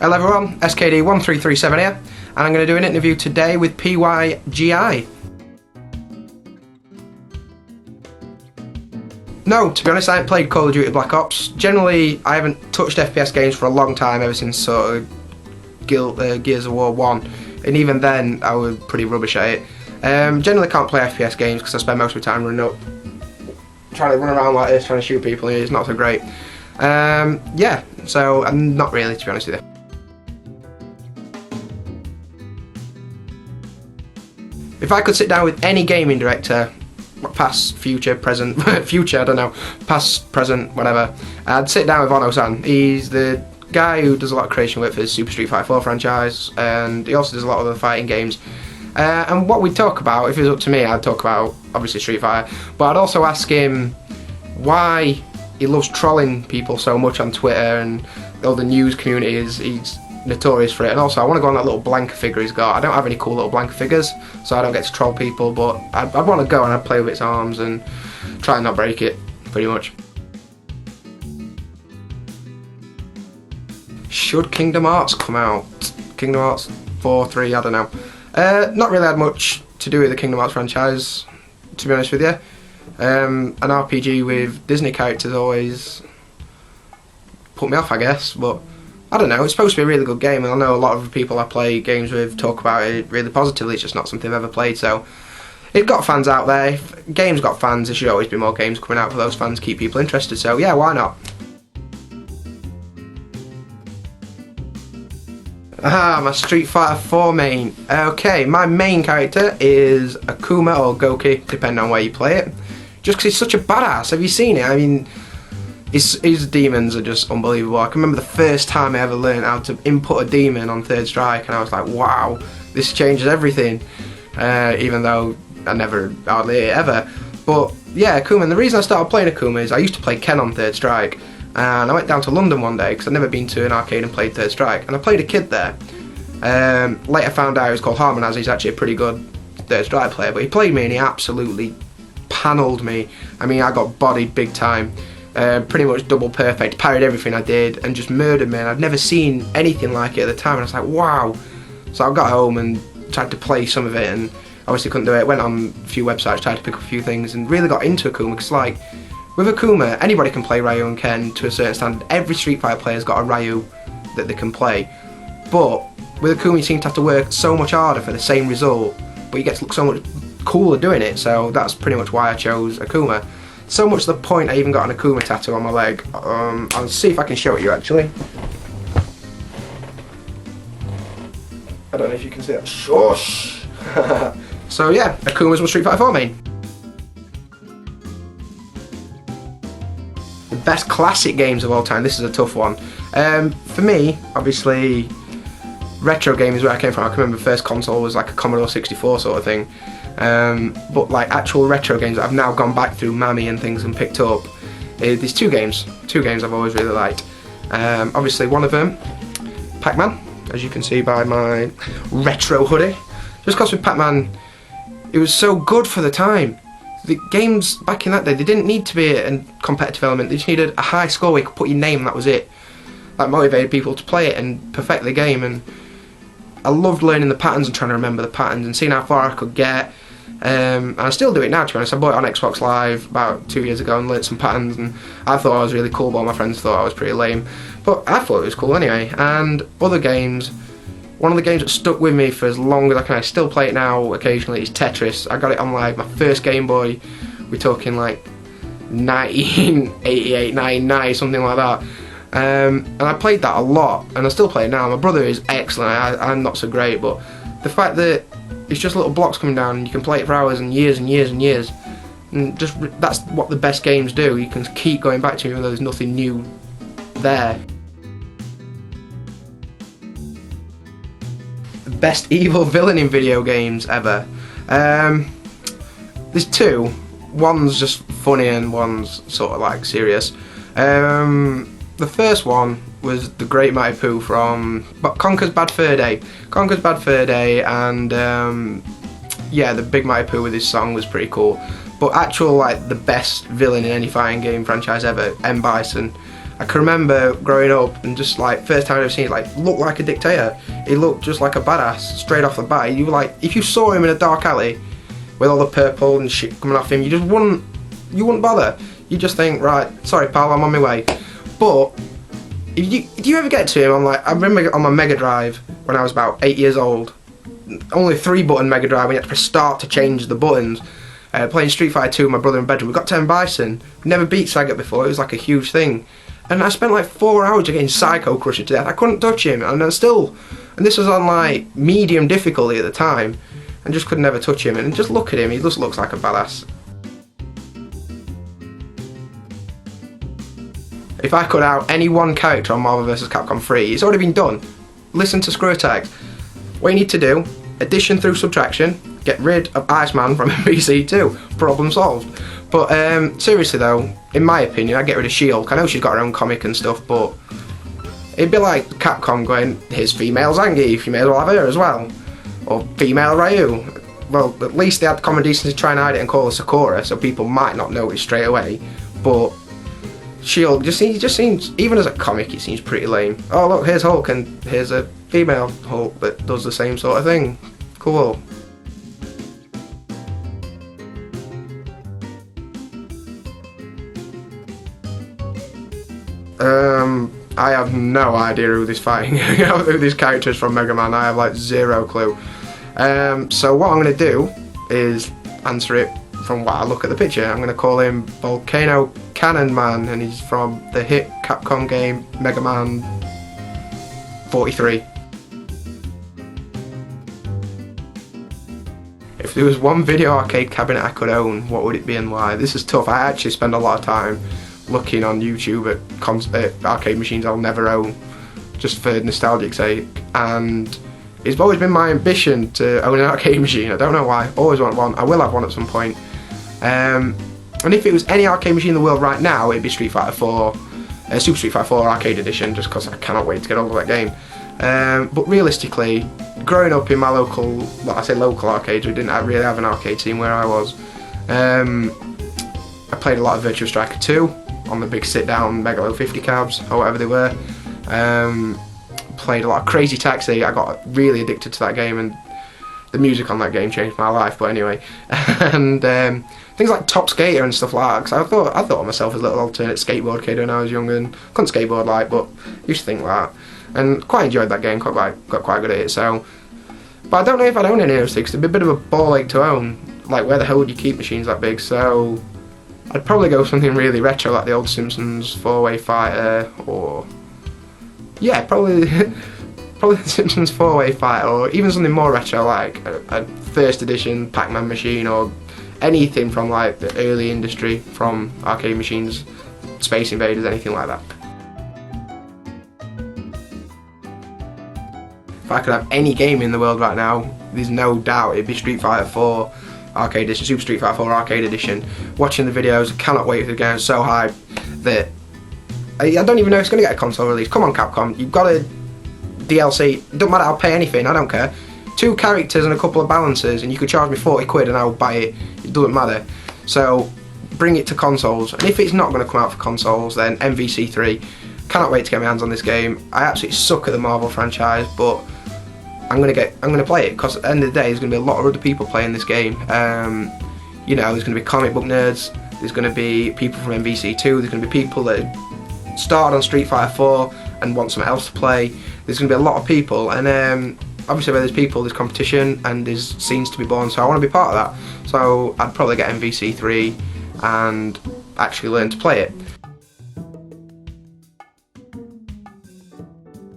Hello everyone, Skd1337 here, and I'm going to do an interview today with P.Y.G.I. No, to be honest, I haven't played Call of Duty Black Ops. Generally, I haven't touched FPS games for a long time, ever since sort of Gears of War 1, and even then I was pretty rubbish at it. Generally can't play FPS games because I spend most of my time running up, trying to run around like this, trying to shoot people, and it's not so great. Yeah, so I'm not really, to be honest with you. If I could sit down with any gaming director, past, future, present, future, I don't know, past, present, whatever, I'd sit down with Ono-san. He's the guy who does a lot of creation work for the Super Street Fighter 4 franchise, and he also does a lot of other fighting games. And what we'd talk about, if it was up to me, I'd talk about, obviously, Street Fighter, but I'd also ask him why he loves trolling people so much on Twitter, and all the news community he's notorious for it. And also I want to go on that little Blanka figure he's got. I don't have any cool little Blanka figures, so I don't get to troll people, but I'd want to go and I'd play with its arms and try and not break it, pretty much. Should Kingdom Hearts come out? Kingdom Hearts 4, 3, I don't know. Not really had much to do with the Kingdom Hearts franchise, to be honest with you. An RPG with Disney characters always put me off, I guess, but I don't know, it's supposed to be a really good game, and I know a lot of people I play games with talk about it really positively. It's just not something I've ever played, so it's got fans out there. If games got fans, there should always be more games coming out for those fans, keep people interested, so yeah, why not? My Street Fighter 4 main. Okay, my main character is Akuma or Goki, depending on where you play it. Just because he's such a badass. Have you seen it? I mean, his demons are just unbelievable. I can remember the first time I ever learned how to input a demon on Third Strike, and I was like, wow, this changes everything. Even though I never hardly ever. But yeah, Akuma, and the reason I started playing Akuma is I used to play Ken on Third Strike, and I went down to London one day because I'd never been to an arcade and played Third Strike, and I played a kid there. Later found out he was called Harmonaz. He's actually a pretty good Third Strike player, but he played me and he absolutely panelled me. I mean, I got bodied big time. Pretty much double perfect, parried everything I did, and just murdered me, and I'd never seen anything like it at the time, and I was like, wow. So I got home and tried to play some of it, and obviously couldn't do it. Went on a few websites, tried to pick up a few things, and really got into Akuma, because like, with Akuma, anybody can play Ryu and Ken to a certain standard. Every Street Fighter player's got a Ryu that they can play, but with Akuma you seem to have to work so much harder for the same result, but you get to look so much cooler doing it, so that's pretty much why I chose Akuma. So much to the point I even got an Akuma tattoo on my leg. I'll see if I can show it you actually. I don't know if you can see that. Shush! So yeah, Akuma's my Street Fighter 4 main. The best classic games of all time. This is a tough one. For me, obviously, retro games is where I came from. I can remember the first console was like a Commodore 64 sort of thing. But like actual retro games that I've now gone back through Mammy and things and picked up, there's two games I've always really liked. Obviously one of them, Pac-Man, as you can see by my retro hoodie. Just because with Pac-Man, it was so good for the time. The games back in that day, they didn't need to be a competitive element, they just needed a high score where you could put your name and that was it. That motivated people to play it and perfect the game, and I loved learning the patterns and trying to remember the patterns and seeing how far I could get. And I still do it now, to be honest. I bought it on Xbox Live about 2 years ago and learnt some patterns, and I thought I was really cool, but all my friends thought I was pretty lame. But I thought it was cool anyway. And other games, one of the games that stuck with me for as long as I still play it now occasionally, is Tetris. I got it on like my first Game Boy. We're talking like 1988, 1990, something like that. And I played that a lot, and I still play it now. My brother is excellent, I'm not so great, but the fact that it's just little blocks coming down and you can play it for hours and years and years and years, and just that's what the best games do. You can keep going back to it even though there's nothing new there. The best evil villain in video games ever. There's two. One's just funny and one's sort of like serious. The first one was the Great Mighty Pooh from Conker's Bad Fur Day. Conker's Bad Fur Day, and yeah, the Big Mighty Pooh with his song was pretty cool. But actual, like, the best villain in any fighting game franchise ever, M. Bison. I can remember growing up and just like first time I've seen it, like looked like a dictator. He looked just like a badass straight off the bat. You were like, if you saw him in a dark alley with all the purple and shit coming off him, you wouldn't bother. You just think, right, sorry pal, I'm on my way. But if you ever get to him on, like, I remember on my Mega Drive when I was about 8 years old, only 3-button Mega Drive, we had to press start to change the buttons. Playing Street Fighter 2 with my brother in bedroom. We got to M. Bison. We never beat Sagat before. It was like a huge thing. And I spent like 4 hours getting Psycho Crusher to death. I couldn't touch him, and this was on like medium difficulty at the time, and just could never touch him. And just look at him, he just looks like a badass. If I could out any one character on Marvel vs. Capcom 3, it's already been done. Listen to screw tags. What you need to do, addition through subtraction, get rid of Iceman from MVC 2. Problem solved. But seriously though, in my opinion, I'd get rid of She-Hulk. I know she's got her own comic and stuff, but it'd be like Capcom going, here's female Zangief, you may as well have her as well. Or female Ryu. Well, at least they had the common decency to try and hide it and call her Sakura, so people might not notice straight away. But She-Hulk just seems, even as a comic, it seems pretty lame. Oh look, here's Hulk, and here's a female Hulk that does the same sort of thing. Cool. I have no idea who this fighting, who this character is from Mega Man. I have like zero clue. So what I'm going to do is answer it from what I look at the picture. I'm going to call him Volcano Cannon Man, and he's from the hit Capcom game Mega Man 43. If there was one video arcade cabinet I could own, what would it be and why? This is tough. I actually spend a lot of time looking on YouTube at arcade machines I'll never own, just for nostalgic sake, and it's always been my ambition to own an arcade machine. I don't know why, always want one. I will have one at some point. And if it was any arcade machine in the world right now, it'd be Street Fighter 4, Super Street Fighter 4 Arcade Edition, just because I cannot wait to get hold of that game. But realistically, growing up in my local, well I say local arcades, we didn't really have an arcade scene where I was. I played a lot of Virtua Striker 2 on the big sit-down Megalo 50 cabs, or whatever they were. Played a lot of Crazy Taxi. I got really addicted to that game, and the music on that game changed my life. But anyway, and things like Top Skater and stuff like that. Cause I thought of myself as a little alternate skateboard kid when I was younger, and couldn't skateboard like, but used to think like that, and quite enjoyed that game. Got quite good at it. So, but I don't know if I'd own any of those things. It'd be a bit of a ball ache to own. Like, where the hell would you keep machines that big? So I'd probably go something really retro, like the old Simpsons 4-way fighter, or yeah, probably the Simpsons 4-way fighter, or even something more retro, like a first edition Pac-Man machine, or anything from like the early industry, from arcade machines, Space Invaders, anything like that. If I could have any game in the world right now, there's no doubt it'd be Street Fighter 4 Arcade Edition, Super Street Fighter 4 Arcade Edition. Watching the videos, cannot wait for the game. I'm so hyped that I don't even know if it's going to get a console release. Come on Capcom, you've got a DLC, it doesn't matter, I'll pay anything, I don't care. 2 characters and a couple of balances, and you could charge me 40 quid and I'll buy it, it doesn't matter. So bring it to consoles, and if it's not going to come out for consoles, then MVC 3. Cannot wait to get my hands on this game. I absolutely suck at the Marvel franchise, but I'm gonna play it, because at the end of the day there's gonna be a lot of other people playing this game. You know, there's gonna be comic book nerds, there's gonna be people from MVC2, there's gonna be people that started on Street Fighter 4 and want something else to play. There's gonna be a lot of people, and obviously where there's people, there's competition and there's scenes to be born, so I want to be part of that. So I'd probably get MVC3 and actually learn to play it.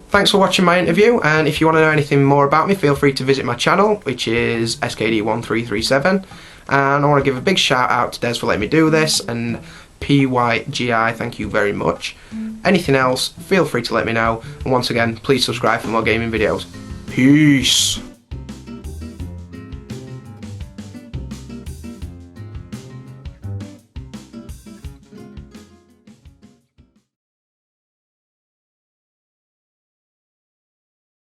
Thanks for watching my interview, and if you want to know anything more about me, feel free to visit my channel, which is Skd1337, and I want to give a big shout out to Des for letting me do this, and P.Y.G.I, thank you very much. Anything else, feel free to let me know, and once again, please subscribe for more gaming videos. Peace!